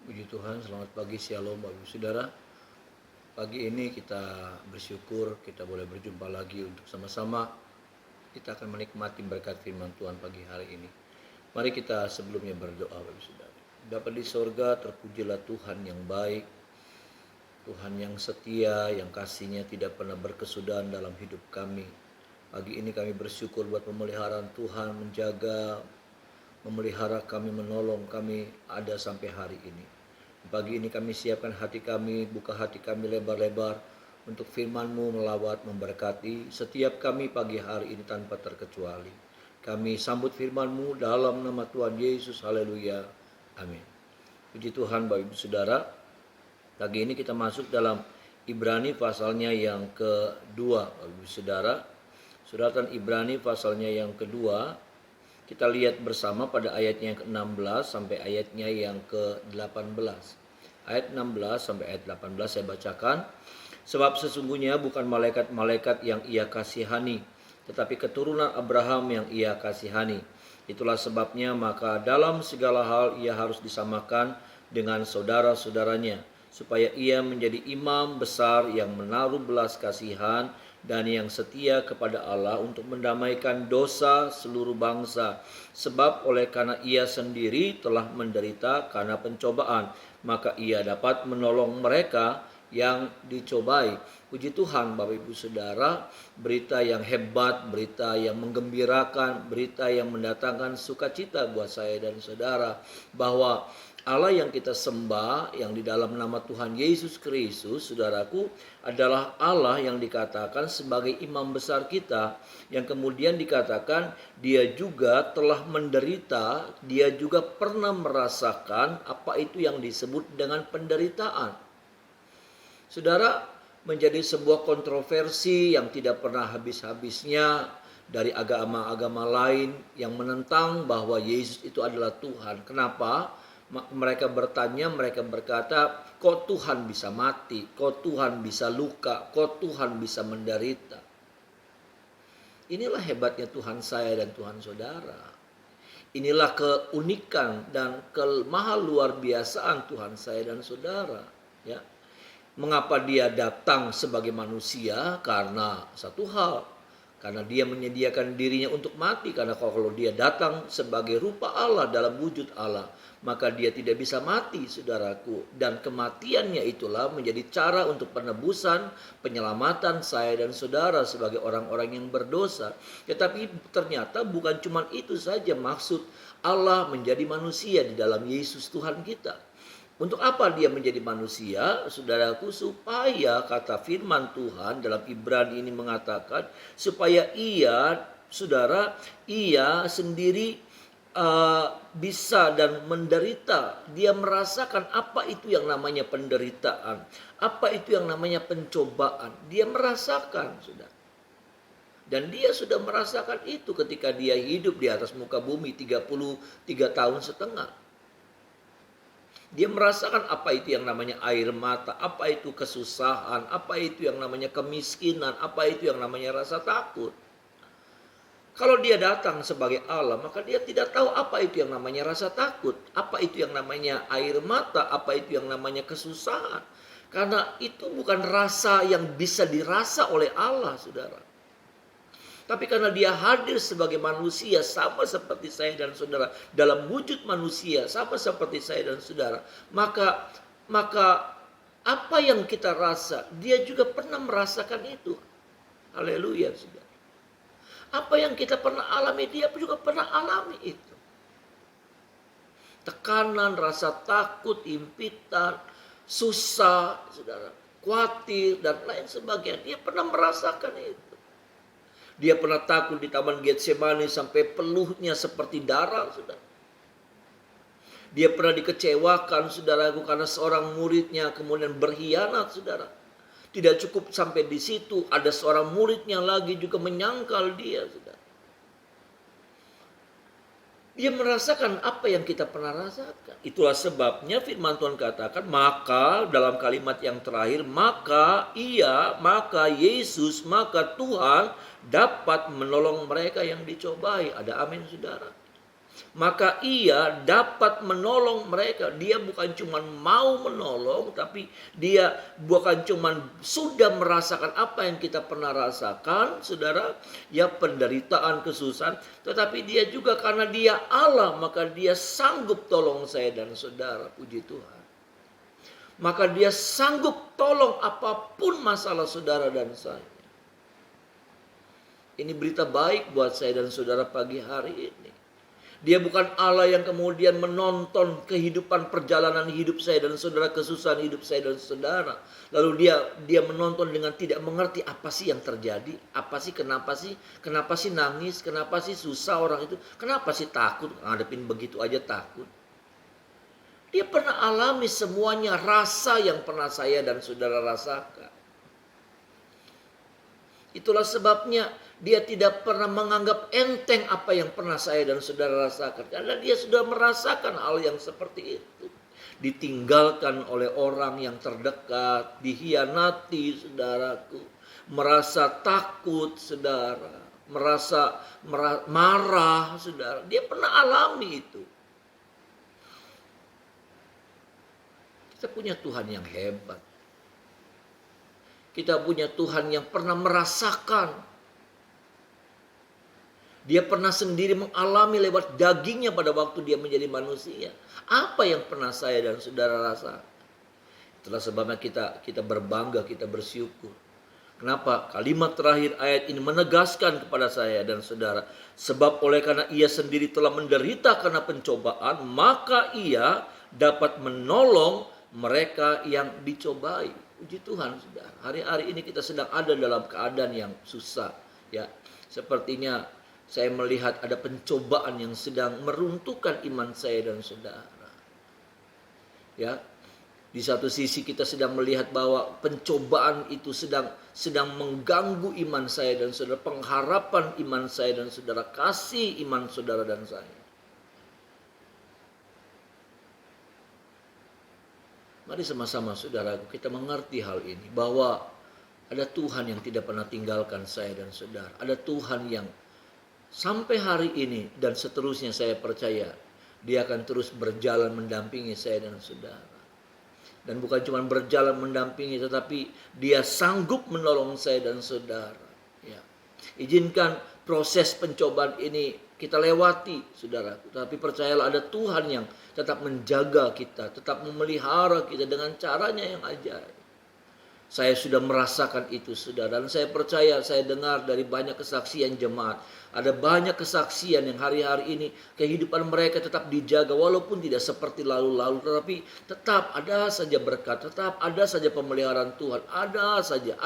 Puji Tuhan, selamat pagi, shalom Bapak Ibu Saudara. Pagi ini kita bersyukur kita boleh berjumpa lagi untuk sama-sama kita akan menikmati berkat firman Tuhan pagi hari ini. Mari kita sebelumnya berdoa Bapak Ibu Saudara. Bapa di sorga, terpujilah Tuhan yang baik, Tuhan yang setia, yang kasih-Nya tidak pernah berkesudahan dalam hidup kami. Pagi ini kami bersyukur buat pemeliharaan Tuhan, menjaga, memelihara kami, menolong kami ada sampai hari ini. Pagi ini kami siapkan hati kami, buka hati kami lebar-lebar untuk firman-Mu melawat, memberkati setiap kami pagi hari ini tanpa terkecuali. Kami sambut firman-Mu dalam nama Tuhan Yesus, haleluya, amin. Puji Tuhan Bapak Ibu Saudara, pagi ini kita masuk dalam Ibrani pasalnya yang kedua Bapak Ibu Saudara. Suratan Ibrani pasalnya yang kedua, kita lihat bersama pada ayatnya yang ke-16 sampai ayatnya yang ke-18. Ayat 16 sampai ayat 18 saya bacakan. Sebab sesungguhnya bukan malaikat-malaikat yang Ia kasihani, tetapi keturunan Abraham yang Ia kasihani. Itulah sebabnya maka dalam segala hal Ia harus disamakan dengan saudara-saudaranya, supaya Ia menjadi imam besar yang menaruh belas kasihan dan yang setia kepada Allah untuk mendamaikan dosa seluruh bangsa. Sebab oleh karena Ia sendiri telah menderita karena pencobaan, maka Ia dapat menolong mereka yang dicobai. Puji Tuhan Bapak Ibu Saudara, berita yang hebat, berita yang menggembirakan, berita yang mendatangkan sukacita buat saya dan saudara, bahwa Allah yang kita sembah, yang di dalam nama Tuhan Yesus Kristus, saudaraku, adalah Allah yang dikatakan sebagai imam besar kita, yang kemudian dikatakan Dia juga telah menderita, Dia juga pernah merasakan apa itu yang disebut dengan penderitaan. Saudara, menjadi sebuah kontroversi yang tidak pernah habis-habisnya dari agama-agama lain yang menentang bahwa Yesus itu adalah Tuhan. Kenapa? Mereka bertanya, mereka berkata, kok Tuhan bisa mati, kok Tuhan bisa luka, kok Tuhan bisa menderita. Inilah hebatnya Tuhan saya dan Tuhan saudara. Inilah keunikan dan kemaha luar biasaan Tuhan saya dan saudara. Ya. Mengapa Dia datang sebagai manusia? Karena satu hal, karena Dia menyediakan dirinya untuk mati. Karena kalau Dia datang sebagai rupa Allah dalam wujud Allah, maka Dia tidak bisa mati, saudaraku. Dan kematiannya itulah menjadi cara untuk penebusan, penyelamatan saya dan saudara sebagai orang-orang yang berdosa. Tetapi ternyata bukan cuma itu saja maksud Allah menjadi manusia di dalam Yesus Tuhan kita. Untuk apa Dia menjadi manusia, saudaraku? Supaya, kata firman Tuhan dalam Ibrani ini mengatakan, supaya Ia, saudara, Ia sendiri bisa dan menderita. Dia merasakan apa itu yang namanya penderitaan, apa itu yang namanya pencobaan. Dia merasakan, saudara. Dan Dia sudah merasakan itu ketika Dia hidup di atas muka bumi 33 tahun setengah. Dia merasakan apa itu yang namanya air mata, apa itu kesusahan, apa itu yang namanya kemiskinan, apa itu yang namanya rasa takut. Kalau Dia datang sebagai Allah, maka Dia tidak tahu apa itu yang namanya rasa takut, apa itu yang namanya air mata, apa itu yang namanya kesusahan. Karena itu bukan rasa yang bisa dirasa oleh Allah, saudara. Tapi karena Dia hadir sebagai manusia, sama seperti saya dan saudara, dalam wujud manusia, sama seperti saya dan saudara, maka apa yang kita rasa, Dia juga pernah merasakan itu. Haleluya, saudara. Apa yang kita pernah alami, Dia juga pernah alami itu. Tekanan, rasa takut, impitan, susah, saudara, khawatir, dan lain sebagainya. Dia pernah merasakan itu. Dia pernah takut di Taman Getsemani sampai peluhnya seperti darah, saudara. Dia pernah dikecewakan, saudaraku, karena seorang muridnya kemudian berkhianat, saudara. Tidak cukup sampai di situ, ada seorang muridnya lagi juga menyangkal dia, saudara. Dia merasakan apa yang kita pernah rasakan. Itulah sebabnya firman Tuhan katakan, maka dalam kalimat yang terakhir, maka Yesus, maka Tuhan dapat menolong mereka yang dicobai. Ada amin, saudara. maka ia dapat menolong mereka. Dia bukan cuma mau menolong, tapi dia bukan cuma sudah merasakan apa yang kita pernah rasakan, saudara, ya penderitaan, kesusahan, tetapi dia juga karena dia Allah, maka dia sanggup tolong saya dan saudara, puji Tuhan. Maka dia sanggup tolong apapun masalah saudara dan saya. Ini berita baik buat saya dan saudara pagi hari ini. Dia bukan Allah yang kemudian menonton kehidupan perjalanan hidup saya dan saudara, kesusahan hidup saya dan saudara. Lalu dia menonton dengan tidak mengerti apa sih yang terjadi, kenapa sih nangis, kenapa sih susah orang itu, kenapa sih takut, ngadepin begitu aja takut. Dia pernah alami semuanya, rasa yang pernah saya dan saudara rasakan. Itulah sebabnya dia tidak pernah menganggap enteng apa yang pernah saya dan saudara rasakan. Karena dia sudah merasakan hal yang seperti itu. Ditinggalkan oleh orang yang terdekat, dihianati saudaraku. Merasa takut saudara, merasa marah saudara. Dia pernah alami itu. Kita punya Tuhan yang hebat. Kita punya Tuhan yang pernah merasakan. Dia pernah sendiri mengalami lewat dagingnya pada waktu dia menjadi manusia. Apa yang pernah saya dan saudara rasakan? Itulah sebabnya kita berbangga, kita bersyukur. Kenapa? Kalimat terakhir ayat ini menegaskan kepada saya dan saudara. Sebab oleh karena ia sendiri telah menderita karena pencobaan, maka ia dapat menolong mereka yang dicobai. Puji Tuhan, saudara. Hari-hari ini kita sedang ada dalam keadaan yang susah. Ya, sepertinya saya melihat ada pencobaan yang sedang meruntuhkan iman saya dan saudara. Ya, di satu sisi kita sedang melihat bahwa pencobaan itu sedang mengganggu iman saya dan saudara, pengharapan iman saya dan saudara, kasih iman saudara dan saya. Mari sama-sama saudaraku kita mengerti hal ini, bahwa ada Tuhan yang tidak pernah tinggalkan saya dan saudara. Ada Tuhan yang sampai hari ini dan seterusnya saya percaya dia akan terus berjalan mendampingi saya dan saudara. Dan bukan cuma berjalan mendampingi, tetapi dia sanggup menolong saya dan saudara. Ya. Izinkan proses pencobaan ini kita lewati, saudara. Tapi percayalah ada Tuhan yang tetap menjaga kita, tetap memelihara kita dengan caranya yang ajaib. Saya sudah merasakan itu, saudara. Dan saya percaya, saya dengar dari banyak kesaksian jemaat. Ada banyak kesaksian yang hari-hari ini kehidupan mereka tetap dijaga. Walaupun tidak seperti lalu-lalu, tetapi tetap ada saja berkat, tetap ada saja pemeliharaan Tuhan. Ada saja.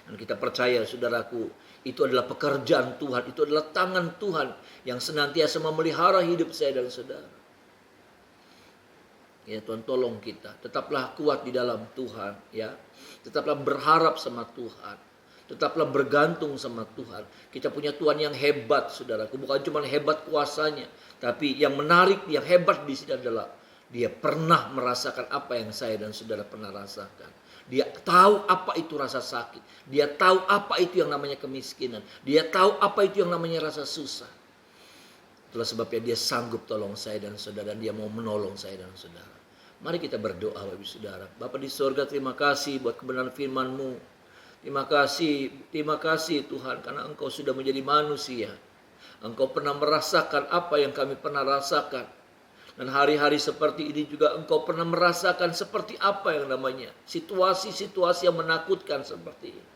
Dan kita percaya, saudaraku, itu adalah pekerjaan Tuhan, itu adalah tangan Tuhan yang senantiasa memelihara hidup saya dan saudara. Ya Tuhan, tolong kita, tetaplah kuat di dalam Tuhan, ya. Tetaplah berharap sama Tuhan, tetaplah bergantung sama Tuhan. Kita punya Tuhan yang hebat, saudaraku, bukan cuma hebat kuasanya, tapi yang menarik, yang hebat di sini adalah dia pernah merasakan apa yang saya dan saudara pernah rasakan. Dia tahu apa itu rasa sakit. Dia tahu apa itu yang namanya kemiskinan. Dia tahu apa itu yang namanya rasa susah. Itulah sebabnya dia sanggup tolong saya dan saudara. Dia mau menolong saya dan saudara. Mari kita berdoa, Bapak Ibu Saudara. Bapa di sorga, terima kasih buat kebenaran firman-Mu. Terima kasih Tuhan, karena Engkau sudah menjadi manusia. Engkau pernah merasakan apa yang kami pernah rasakan. Dan hari-hari seperti ini juga Engkau pernah merasakan seperti apa yang namanya situasi-situasi yang menakutkan seperti ini.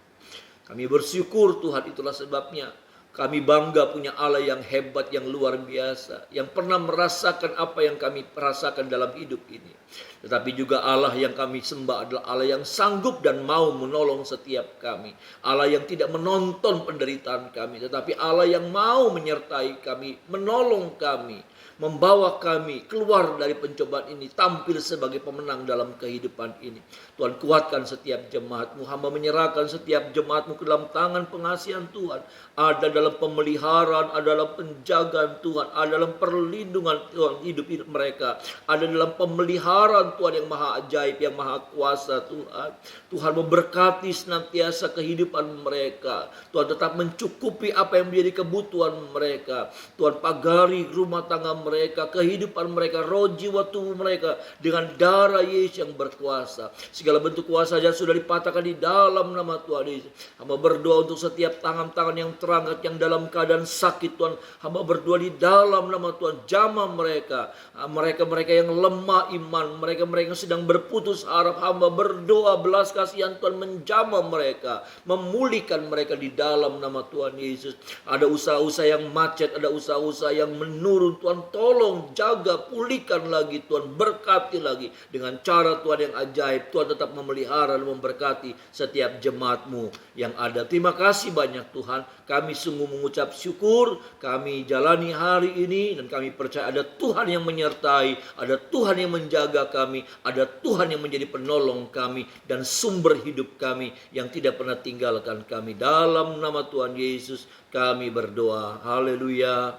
Kami bersyukur Tuhan, itulah sebabnya kami bangga punya Allah yang hebat, yang luar biasa, yang pernah merasakan apa yang kami rasakan dalam hidup ini. Tetapi juga Allah yang kami sembah adalah Allah yang sanggup dan mau menolong setiap kami. Allah yang tidak menonton penderitaan kami, tetapi Allah yang mau menyertai kami, menolong kami, membawa kami keluar dari pencobaan ini, tampil sebagai pemenang dalam kehidupan ini. Tuhan, kuatkan setiap jemaat-Mu. Hamba menyerahkan setiap jemaat-Mu ke dalam tangan pengasihan Tuhan. Ada dalam pemeliharaan, ada dalam penjagaan Tuhan, ada dalam perlindungan Tuhan hidup mereka, ada dalam pemeliharaan Tuhan yang maha ajaib, yang maha kuasa Tuhan. Tuhan memberkati senantiasa kehidupan mereka. Tuhan tetap mencukupi apa yang menjadi kebutuhan mereka. Tuhan, pagari rumah tangga mereka, kehidupan mereka, roh jiwa tubuh mereka dengan darah Yesus yang berkuasa. Segala bentuk kuasa yang sudah dipatahkan di dalam nama Tuhan Yesus. Hamba berdoa untuk setiap tangan-tangan yang terangkat yang dalam keadaan sakit Tuhan. Hamba berdoa di dalam nama Tuhan, jamah mereka. Mereka-mereka yang lemah iman, mereka-mereka yang sedang berputus harap, hamba berdoa belas kasihan Tuhan menjamah mereka, memulihkan mereka di dalam nama Tuhan Yesus. Ada usaha-usaha yang macet, ada usaha-usaha yang menurun Tuhan, tolong jaga, pulihkan lagi Tuhan, berkati lagi dengan cara Tuhan yang ajaib. Tuhan tetap memelihara dan memberkati setiap jemaat-Mu yang ada. Terima kasih banyak Tuhan, kami sungguh mengucap syukur, kami jalani hari ini dan kami percaya ada Tuhan yang menyertai, ada Tuhan yang menjaga kami, ada Tuhan yang menjadi penolong kami dan sumber hidup kami yang tidak pernah tinggalkan kami. Dalam nama Tuhan Yesus kami berdoa. Haleluya.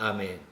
Amin.